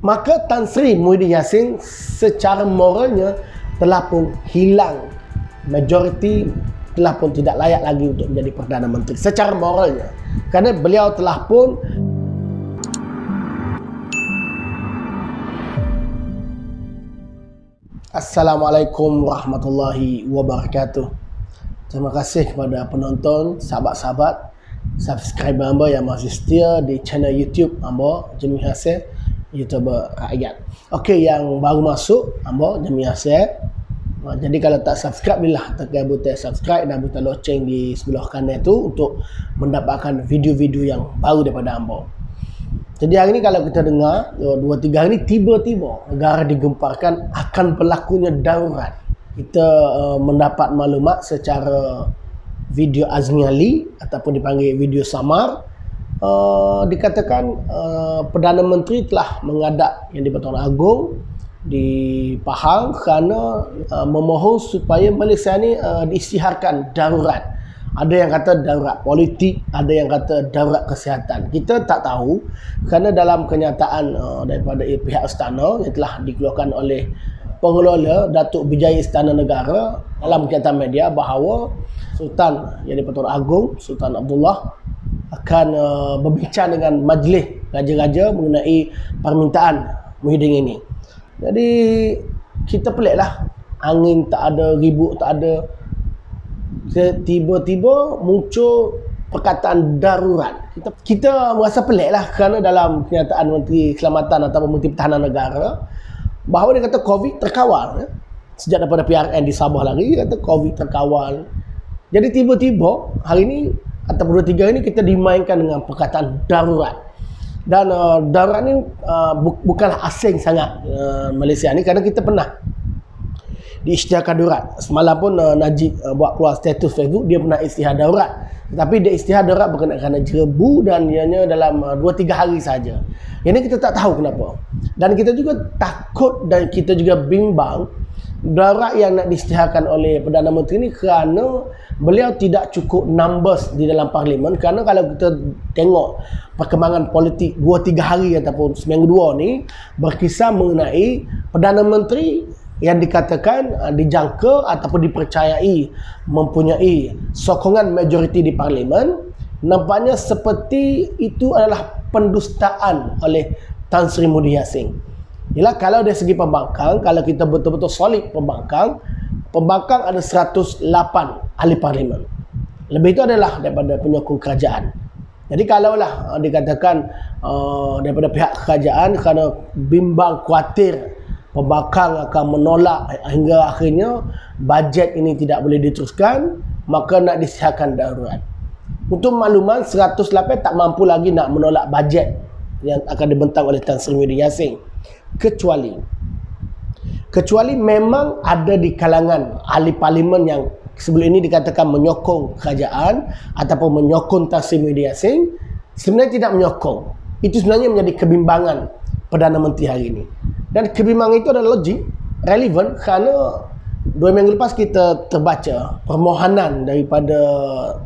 Maka Tan Sri Muhyiddin Yassin secara moralnya telah pun hilang. Majoriti telah pun tidak layak lagi untuk menjadi Perdana Menteri secara moralnya. Kerana beliau telah pun Assalamualaikum warahmatullahi wabarakatuh. Terima kasih kepada penonton, sahabat-sahabat, subscriber hamba yang masih setia di channel YouTube hamba Jami Hasil, YouTuber rakyat. Okey, yang baru masuk hamba Jami Hasil. Jadi kalau tak subscribe, bila tekan butang subscribe dan butang loceng di sebelah kanan itu untuk mendapatkan video-video yang baru daripada hamba. Jadi hari ini kalau kita dengar 2-3 hari ini tiba-tiba negara digemparkan akan berlakunya darurat. Kita mendapat maklumat secara video Azmi Ali ataupun dipanggil video samar. Dikatakan Perdana Menteri telah menghadap Yang di-Pertuan Agong di Pahang kerana memohon supaya Malaysia ni diisytiharkan darurat. Ada yang kata darurat politik, ada yang kata darurat kesihatan. Kita tak tahu kerana dalam kenyataan daripada pihak istana yang telah dikeluarkan oleh pengelola Datuk Bijaya Istana Negara dalam kenyataan media bahawa Sultan Yang di-Pertuan Agong, Sultan Abdullah akan berbincang dengan majlis raja-raja mengenai permintaan Muhyiddin ini. Jadi kita peliklah, angin tak ada, ribut tak ada. Tiba-tiba muncul perkataan darurat. Kita merasa pelik lah kerana dalam kenyataan Menteri Keselamatan atau Menteri Pertahanan Negara bahawa dia kata COVID terkawal. Sejak daripada PRN di Sabah lagi, dia kata COVID terkawal. Jadi tiba-tiba hari ini atau 2-3 hari ini kita dimainkan dengan perkataan darurat. Dan darurat ni bukanlah asing sangat Malaysia ni, kerana kita pernah diisytiharkan darurat. Semalam pun Najib buat keluar status Facebook, dia pernah isytihar darurat. Tetapi dia isytihar darurat berkenaan kerana jerebu dan ianya dalam 2-3 hari saja. Yang ni kita tak tahu kenapa. Dan kita juga takut dan kita juga bimbang darurat yang nak diisytiharkan oleh Perdana Menteri ni kerana beliau tidak cukup numbers di dalam parlimen. Kerana kalau kita tengok perkembangan politik 2-3 hari ataupun seminggu 2 ni berkisar mengenai Perdana Menteri yang dikatakan dijangka ataupun dipercayai mempunyai sokongan majoriti di parlimen, nampaknya seperti itu adalah pendustaan oleh Tan Sri Muhyiddin Yassin. Ialah kalau dari segi pembangkang, kalau kita betul-betul solid pembangkang ada 108 ahli parlimen. Lebih itu adalah daripada penyokong kerajaan. Jadi kalaulah dikatakan daripada pihak kerajaan kerana bimbang khuatir pembangkang akan menolak hingga akhirnya bajet ini tidak boleh diteruskan, maka nak disiarkan darurat. Untuk makluman, 108 tak mampu lagi nak menolak bajet yang akan dibentang oleh Tan Sri Muhyiddin Yassin. Kecuali memang ada di kalangan ahli parlimen yang sebelum ini dikatakan menyokong kerajaan ataupun menyokong Tan Sri Muhyiddin Yassin, sebenarnya tidak menyokong. Itu sebenarnya menjadi kebimbangan Perdana Menteri hari ini. Dan kebimbangan itu adalah logik, relevan kerana 2 minggu lepas kita terbaca permohonan daripada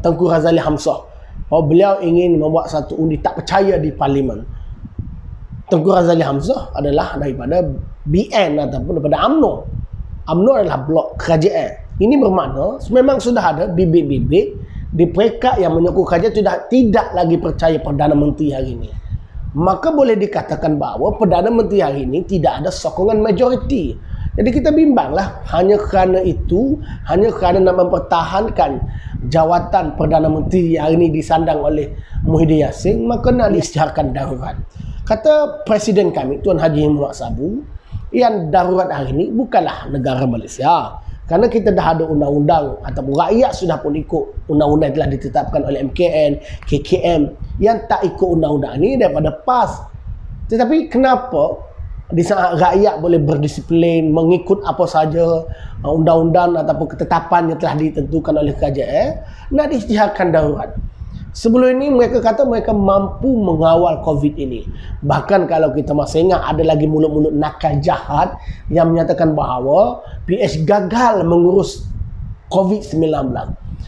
Tengku Razali Hamzah bahawa beliau ingin membuat satu undi tak percaya di parlimen. Tengku Razali Hamzah adalah daripada BN ataupun daripada UMNO. UMNO adalah blok kerajaan. Ini bermakna memang sudah ada bibit-bibit di peringkat yang menyokong kerajaan tidak lagi percaya Perdana Menteri hari ini. Maka boleh dikatakan bahawa Perdana Menteri hari ini tidak ada sokongan majoriti. Jadi kita bimbanglah, hanya kerana itu, hanya kerana nak mempertahankan jawatan Perdana Menteri hari ini disandang oleh Muhyiddin Yassin, maka nak diisytiharkan darurat. Kata Presiden kami, Tuan Haji Muhammad Sabu, yang darurat hari ini bukanlah negara Malaysia. Kerana kita dah ada undang-undang ataupun rakyat sudah pun ikut undang-undang yang telah ditetapkan oleh MKN, KKM. Yang tak ikut undang-undang ini daripada PAS. Tetapi kenapa di saat rakyat boleh berdisiplin mengikut apa saja undang-undang ataupun ketetapan yang telah ditentukan oleh kerajaan nak diisytiharkan darurat? Sebelum ini mereka kata mereka mampu mengawal COVID ini. Bahkan kalau kita masih ingat, ada lagi mulut-mulut nakal jahat yang menyatakan bahawa PH gagal mengurus COVID-19.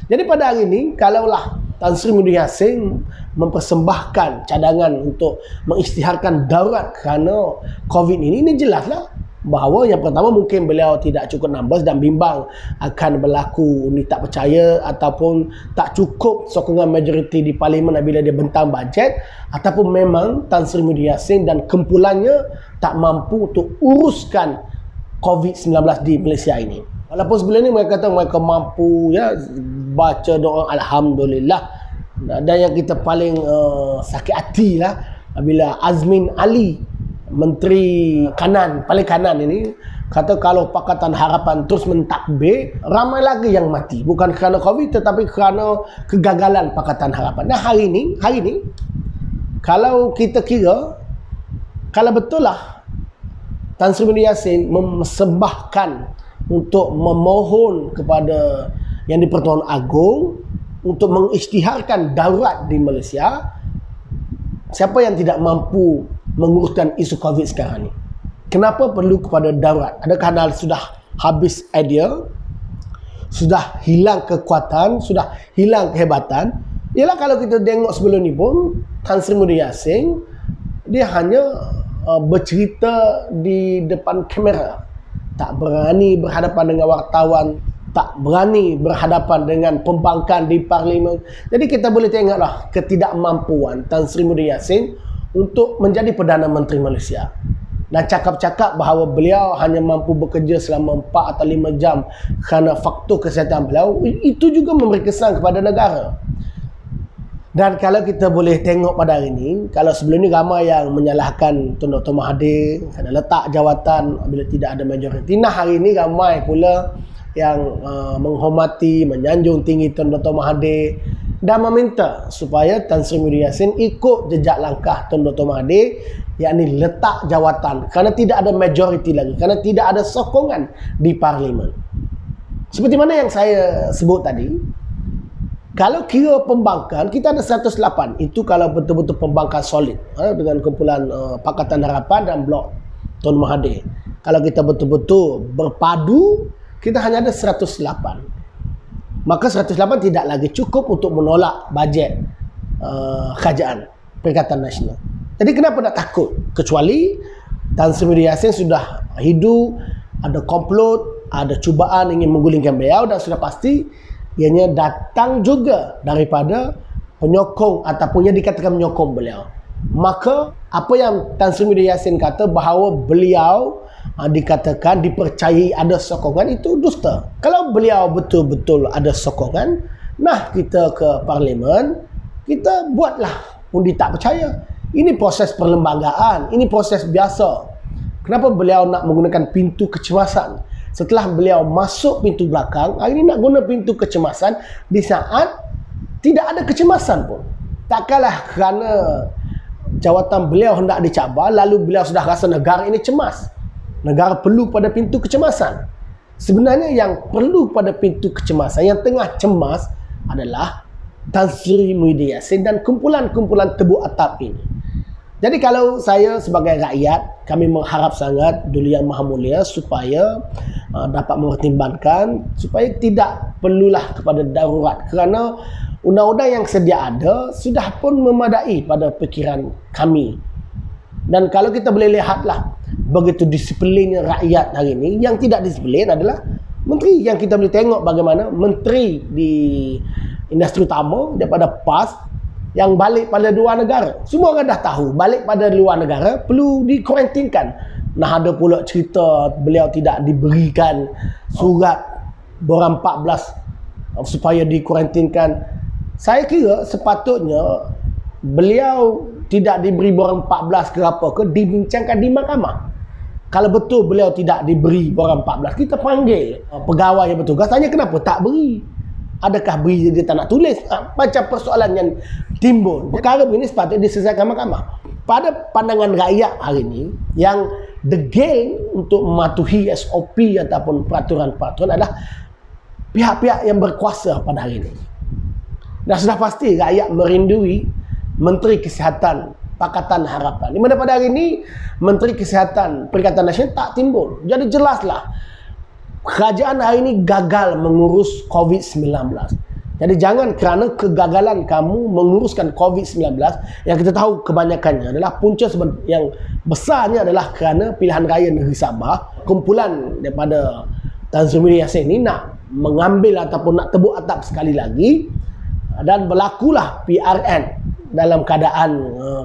Jadi pada hari ini, kalaulah Tan Sri Muhyiddin Yassin mempersembahkan cadangan untuk mengisytiharkan darurat kerana COVID ini jelaslah bahawa yang pertama mungkin beliau tidak cukup numbers dan bimbang akan berlaku ni tak percaya ataupun tak cukup sokongan majoriti di parlimen apabila dia bentang bajet, ataupun memang Tan Sri Muhyiddin Yassin dan kumpulannya tak mampu untuk uruskan COVID-19 di Malaysia ini. Walaupun sebelum ni mereka kata mereka mampu baca doa Alhamdulillah. Dan yang kita paling sakit hati lah apabila Azmin Ali, Menteri Kanan, paling kanan ini, kata kalau Pakatan Harapan terus mentakbir, ramai lagi yang mati. Bukan kerana COVID tetapi kerana kegagalan Pakatan Harapan. Nah hari ini, kalau kita kira, kalau betul lah Tan Sri Muhyiddin Yassin mempersembahkan untuk memohon kepada Yang di-Pertuan Agong untuk mengisytiharkan darurat di Malaysia, siapa yang tidak mampu menguruskan isu COVID sekarang ni? Kenapa perlu kepada darurat? Adakah sudah habis idea? Sudah hilang kekuatan? Sudah hilang kehebatan? Ialah kalau kita tengok sebelum ni pun, Tan Sri Muhyiddin Yassin, dia hanya bercerita di depan kamera. Tak berani berhadapan dengan wartawan, tak berani berhadapan dengan pembangkang di parlimen. Jadi kita boleh tengoklah ketidakmampuan Tan Sri Muhyiddin Yassin untuk menjadi Perdana Menteri Malaysia. Dan cakap-cakap bahawa beliau hanya mampu bekerja selama 4 atau 5 jam kerana faktor kesihatan beliau, itu juga memberi kesan kepada negara. Dan kalau kita boleh tengok pada hari ini, kalau sebelum ni ramai yang menyalahkan Tun Dr. Mahathir kerana letak jawatan bila tidak ada majoriti. Nah hari ini ramai pula yang menghormati, menyanjung tinggi Tun Dr. Mahathir dan meminta supaya Tan Sri Muhyiddin Yassin ikut jejak langkah Tun Dr. Mahathir, yakni letak jawatan kerana tidak ada majoriti lagi, kerana tidak ada sokongan di parlimen. Seperti mana yang saya sebut tadi, kalau kira pembangkang, kita ada 108. Itu kalau betul-betul pembangkang solid dengan kumpulan Pakatan Harapan dan Blok Tun Mahathir. Kalau kita betul-betul berpadu, kita hanya ada 108. Maka 108 tidak lagi cukup untuk menolak bajet kerajaan Perikatan Nasional. Jadi kenapa nak takut? Kecuali Tan Sri Muhyiddin Yassin sudah hidup, ada komplot, ada cubaan ingin menggulingkan beliau, dan sudah pasti ianya datang juga daripada penyokong ataupun yang dikatakan menyokong beliau. Maka apa yang Tan Sri Muhyiddin Yassin kata bahawa beliau dikatakan dipercayai ada sokongan, itu dusta. Kalau beliau betul-betul ada sokongan, nah kita ke parlimen, kita buatlah undi tak percaya. Ini proses perlembagaan, ini proses biasa. Kenapa beliau nak menggunakan pintu kecemasan? Setelah beliau masuk pintu belakang, hari ini nak guna pintu kecemasan di saat tidak ada kecemasan pun. Takkanlah kerana jawatan beliau hendak dicabar, lalu beliau sudah rasa negara ini cemas. Negara perlu pada pintu kecemasan. Sebenarnya yang perlu pada pintu kecemasan, yang tengah cemas adalah Tan Sri Muhyiddin Yassin dan kumpulan-kumpulan tebuk atap ini. Jadi kalau saya sebagai rakyat, kami mengharap sangat Duli Yang Maha Mulia supaya dapat mempertimbangkan supaya tidak perlulah kepada darurat, kerana undang-undang yang sedia ada sudah pun memadai pada fikiran kami. Dan kalau kita boleh lihatlah begitu disiplinnya rakyat hari ini, yang tidak disiplin adalah menteri. Yang kita boleh tengok bagaimana menteri di industri utama daripada PAS yang balik pada luar negara. Semua orang dah tahu balik pada luar negara perlu dikuarantinkan. Nah ada pula cerita beliau tidak diberikan surat borang 14 supaya dikuarantinkan. Saya kira sepatutnya beliau tidak diberi borang 14 ke apa ke dibincangkan di mahkamah. Kalau betul beliau tidak diberi borang 14, kita panggil pegawai yang bertugas, tanya kenapa tak beri. Adakah beri dia tak nak tulis? Macam persoalan yang timbul. Perkara begini sepatutnya diselesaikan mahkamah. Pada pandangan rakyat hari ini, yang degil untuk mematuhi SOP ataupun peraturan-peraturan adalah pihak-pihak yang berkuasa pada hari ini. Dan sudah pasti rakyat merindui Menteri Kesihatan Pakatan Harapan. Di mana pada hari ini Menteri Kesihatan Perikatan Nasional tak timbul. Jadi jelaslah kerajaan hari ini gagal mengurus COVID-19. Jadi jangan kerana kegagalan kamu menguruskan COVID-19, yang kita tahu kebanyakannya adalah punca yang besarnya adalah kerana pilihan raya negeri Sabah, kumpulan daripada Tan Sri Muhyiddin Yassin ni nak mengambil ataupun nak tebuk atap sekali lagi, dan berlakulah PRN dalam keadaan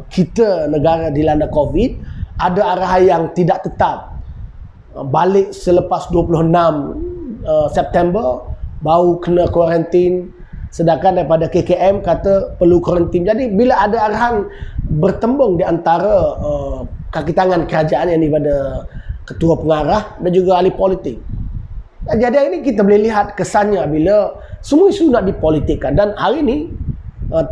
kita negara dilanda COVID, ada arahan yang tidak tetap, balik selepas 26 September baru kena kuarantin, sedangkan daripada KKM kata perlu kuarantin. Jadi bila ada arahan bertembung di antara kaki tangan kerajaan yang daripada ketua pengarah dan juga ahli politik, jadi ini kita boleh lihat kesannya bila semua isu nak dipolitikkan. Dan hari ini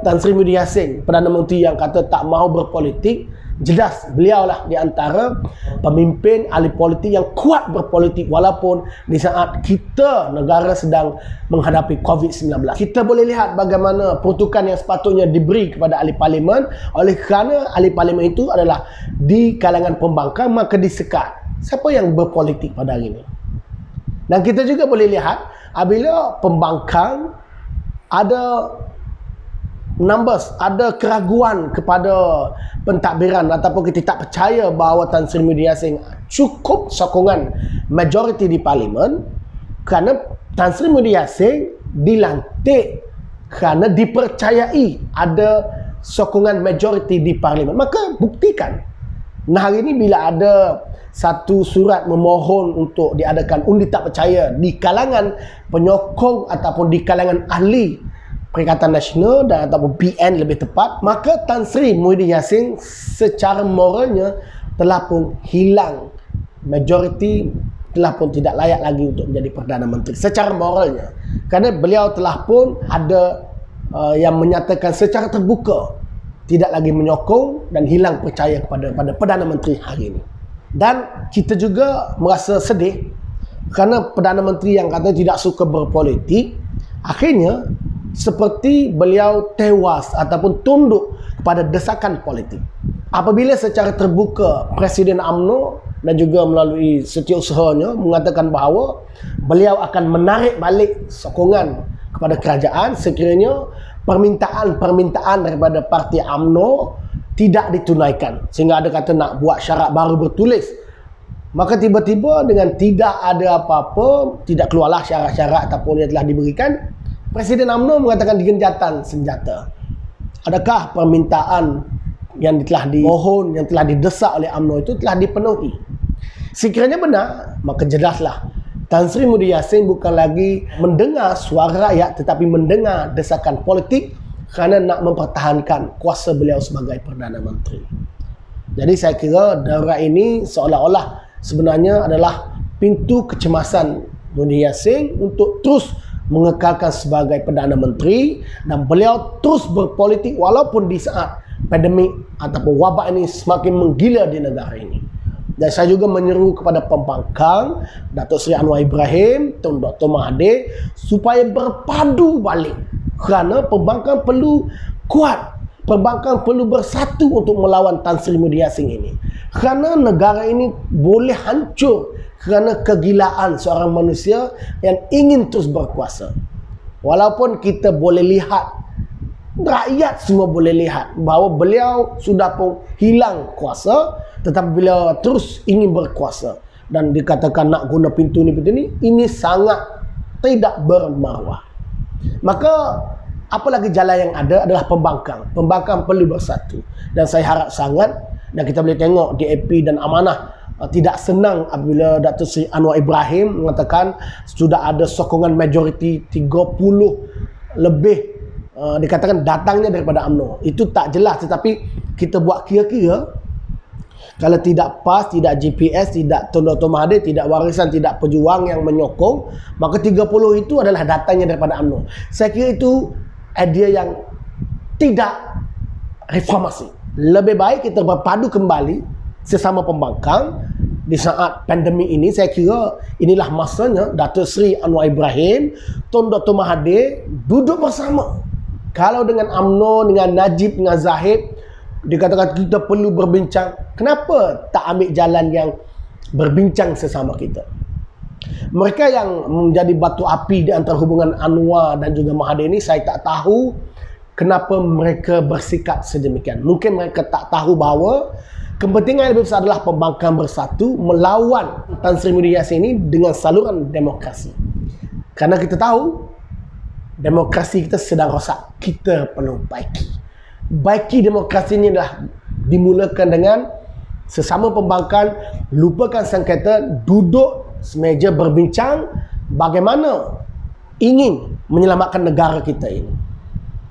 Tan Sri Muhyiddin Yassin, Perdana Menteri yang kata tak mahu berpolitik, jelas beliau lah di antara pemimpin ahli politik yang kuat berpolitik walaupun di saat kita negara sedang menghadapi COVID-19. Kita boleh lihat bagaimana peruntukan yang sepatutnya diberi kepada ahli parlimen, oleh kerana ahli parlimen itu adalah di kalangan pembangkang, maka disekat. Siapa yang berpolitik pada hari ini? Dan kita juga boleh lihat apabila pembangkang ada numbers, ada keraguan kepada pentadbiran ataupun kita tak percaya bahawa Tan Sri Muhyiddin Yassin cukup sokongan majoriti di parlimen, kerana Tan Sri Muhyiddin Yassin dilantik kerana dipercayai ada sokongan majoriti di parlimen, maka buktikan. Nah, hari ini bila ada satu surat memohon untuk diadakan undi tak percaya di kalangan penyokong ataupun di kalangan ahli Perikatan Nasional dan ataupun PN lebih tepat, maka Tan Sri Muhyiddin Yassin secara moralnya telah pun hilang, majoriti telah pun tidak layak lagi untuk menjadi Perdana Menteri secara moralnya, kerana beliau telah pun ada yang menyatakan secara terbuka tidak lagi menyokong dan hilang percaya kepada Perdana Menteri hari ini. Dan kita juga merasa sedih kerana Perdana Menteri yang kata tidak suka berpolitik, akhirnya seperti beliau tewas ataupun tunduk kepada desakan politik. Apabila secara terbuka Presiden UMNO dan juga melalui setiausahanya mengatakan bahawa beliau akan menarik balik sokongan kepada kerajaan sekiranya permintaan-permintaan daripada parti UMNO tidak ditunaikan, sehingga ada kata nak buat syarat baru bertulis. Maka tiba-tiba dengan tidak ada apa-apa, tidak keluarlah syarat-syarat ataupun yang telah diberikan, Presiden UMNO mengatakan digenjatan senjata. Adakah permintaan yang telah dimohon, yang telah didesak oleh UMNO itu telah dipenuhi? Sekiranya benar, maka jelaslah Tan Sri Muhyiddin Yassin bukan lagi mendengar suara rakyat, tetapi mendengar desakan politik kerana nak mempertahankan kuasa beliau sebagai Perdana Menteri. Jadi saya kira darurat ini seolah-olah sebenarnya adalah pintu kecemasan Muhyiddin Yassin untuk terus mengekalkan sebagai Perdana Menteri, dan beliau terus berpolitik walaupun di saat pandemik ataupun wabak ini semakin menggila di negara ini. Dan saya juga menyeru kepada pembangkang, Datuk Seri Anwar Ibrahim, Tun Dr. Mahathir, supaya berpadu balik. Kerana pembangkang perlu kuat, pembangkang perlu bersatu untuk melawan Tan Sri Muhyiddin Yassin ini. Kerana negara ini boleh hancur kerana kegilaan seorang manusia yang ingin terus berkuasa. Walaupun kita boleh lihat, rakyat semua boleh lihat bahawa beliau sudah pun hilang kuasa, tetapi beliau terus ingin berkuasa dan dikatakan nak guna pintu ni, ini sangat tidak bermaruah. Maka apalagi jalan yang ada adalah pembangkang. Pembangkang perlu bersatu, dan saya harap sangat, dan kita boleh tengok DAP dan Amanah tidak senang apabila Datuk Seri Anwar Ibrahim mengatakan sudah ada sokongan majoriti 30 lebih, dikatakan datangnya daripada UMNO. Itu tak jelas, tetapi kita buat kira-kira, kalau tidak PAS, tidak GPS, tidak Tun Dr. Mahathir, tidak Warisan, tidak Pejuang yang menyokong, maka 30 itu adalah datangnya daripada UMNO. Saya kira itu idea yang tidak reformasi. Lebih baik kita berpadu kembali sesama pembangkang di saat pandemik ini. Saya kira inilah masanya Datuk Seri Anwar Ibrahim, Tun Dr. Mahathir duduk bersama. Kalau dengan UMNO, dengan Najib, dengan Zahid, dikatakan kita perlu berbincang, kenapa tak ambil jalan yang berbincang sesama kita? Mereka yang menjadi batu api di antara hubungan Anwar dan juga Mahathir ini, saya tak tahu kenapa mereka bersikap sedemikian. Mungkin mereka tak tahu bahawa kepentingan yang lebih besar adalah pembangkang bersatu melawan Tan Sri Muhyiddin Yassin ini dengan saluran demokrasi. Karena kita tahu demokrasi kita sedang rosak. Kita perlu baiki demokrasi ini adalah dimulakan dengan sesama pembangkang, lupakan sengketa, duduk semeja berbincang bagaimana ingin menyelamatkan negara kita ini.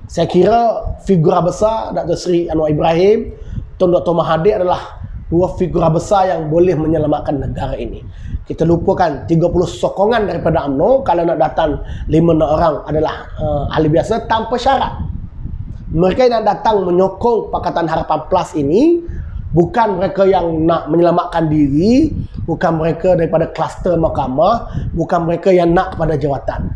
Saya kira figura besar Dr. Sri Anwar Ibrahim, Tun Dr. Mahathir adalah dua figura besar yang boleh menyelamatkan negara ini. Kita lupakan 30 sokongan daripada UMNO kalau nak datang 5 orang adalah ahli biasa tanpa syarat. Mereka yang datang menyokong Pakatan Harapan Plus ini bukan mereka yang nak menyelamatkan diri, bukan mereka daripada kluster mahkamah, bukan mereka yang nak kepada jawatan.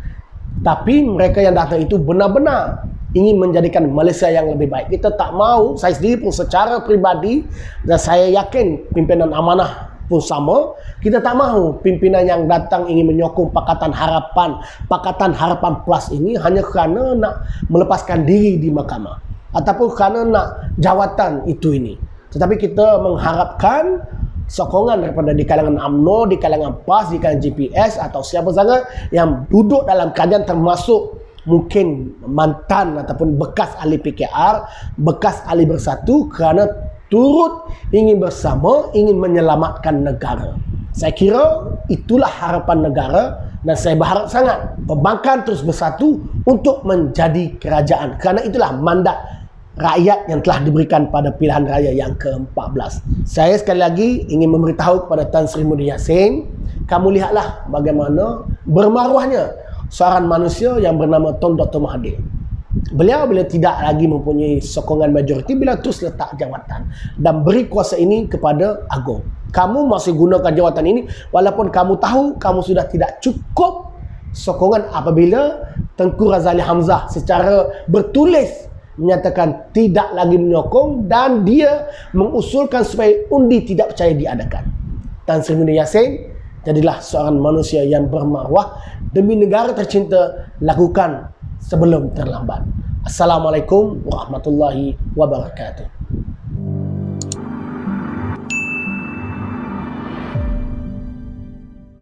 Tapi mereka yang datang itu benar-benar ingin menjadikan Malaysia yang lebih baik. Kita tak mahu, saya sendiri pun secara peribadi dan saya yakin pimpinan amanah pun sama, kita tak mahu pimpinan yang datang ingin menyokong Pakatan Harapan Plus ini hanya kerana nak melepaskan diri di mahkamah ataupun kerana nak jawatan itu ini. Tetapi kita mengharapkan sokongan daripada di kalangan UMNO, di kalangan PAS, di kalangan GPS atau siapa sahaja yang duduk dalam kajian, termasuk mungkin mantan ataupun bekas ahli PKR, bekas ahli Bersatu, kerana turut ingin bersama, ingin menyelamatkan negara. Saya kira itulah harapan negara dan saya berharap sangat pembangkang terus bersatu untuk menjadi kerajaan. Kerana itulah mandat rakyat yang telah diberikan pada pilihan raya yang ke-14. Saya sekali lagi ingin memberitahu kepada Tan Sri Muhyiddin Yassin, kamu lihatlah bagaimana bermaruahnya seorang manusia yang bernama Tun Dr. Mahathir. Beliau bila tidak lagi mempunyai sokongan majoriti, beliau terus letak jawatan dan beri kuasa ini kepada Agong. Kamu masih gunakan jawatan ini walaupun kamu tahu kamu sudah tidak cukup sokongan apabila Tengku Razali Hamzah secara bertulis menyatakan tidak lagi menyokong dan dia mengusulkan supaya undi tidak percaya diadakan. Tan Sri Muhyiddin Yassin, jadilah seorang manusia yang bermaruah demi negara tercinta, lakukan sebelum terlambat. Assalamualaikum warahmatullahi wabarakatuh.